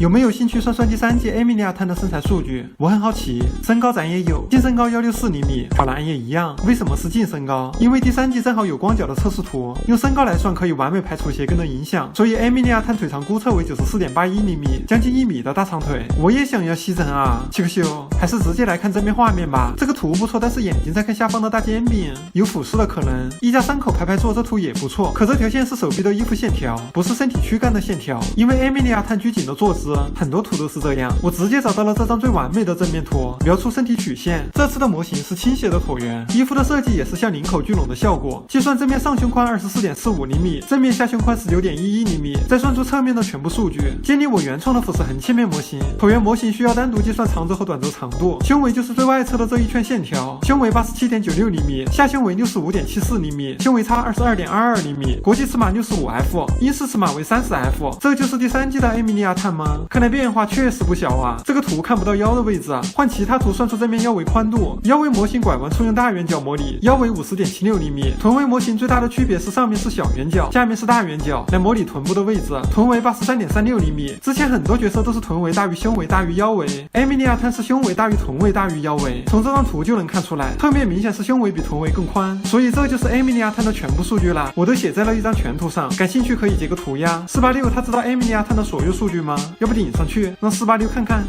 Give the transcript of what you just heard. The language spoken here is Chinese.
有没有兴趣算算第3季艾米莉亚滩的身材数据？我很好奇。身高咱也有，净身高164厘米，挑男也一样。为什么是净身高？因为第3季正好有光脚的测试图，用身高来算可以完美排除鞋跟的影响，所以艾米莉亚滩腿长估测为94.81厘米，将近1米的大长腿。我也想要细整啊，七个秀，还是直接来看正面画面吧。这个图不错，但是眼睛在看下方的大煎饼，有俯视的可能。1家3口排排坐，这图也不错，可这条线是手臂的衣服线条，不是身体躯干的线条。因为艾米莉亚滩拘谨的坐姿，很多图都是这样。我直接找到了这张最完美的正面图，描出身体曲线。这次的模型是倾斜的椭圆，衣服的设计也是像领口聚拢的效果。计算正面上胸宽24.45厘米，正面下胸宽19.11厘米，再算出侧面的全部数据。建立我原创的俯视横切面模型。椭圆模型需要单独计算长轴和短轴长度，胸围就是最外侧的这一圈线条，胸围87.96厘米，下胸围65.74厘米，胸围差22.22厘米，国际尺码65F， 英式尺码为30F。这就是第3季的艾米莉亚滩吗？看来变化确实不小啊。这个图看不到腰的位置，换其他图算出正面腰围宽度。腰围模型拐弯处用大圆角模拟，腰围50.76厘米。臀围模型最大的区别是上面是小圆角，下面是大圆角，来模拟臀部的位置。臀围83.36厘米。之前很多角色都是臀围大于胸围大于腰围，艾米莉亚滩是胸围大于臀围大于腰围。从这张图就能看出来，侧面明显是胸围比臀围更宽，所以这就是艾米莉亚滩的全部数据了。我都写在了一张全图上，感兴趣可以截个图呀。486他知道艾米莉亚滩的所有数据吗？要不顶上去让486看看。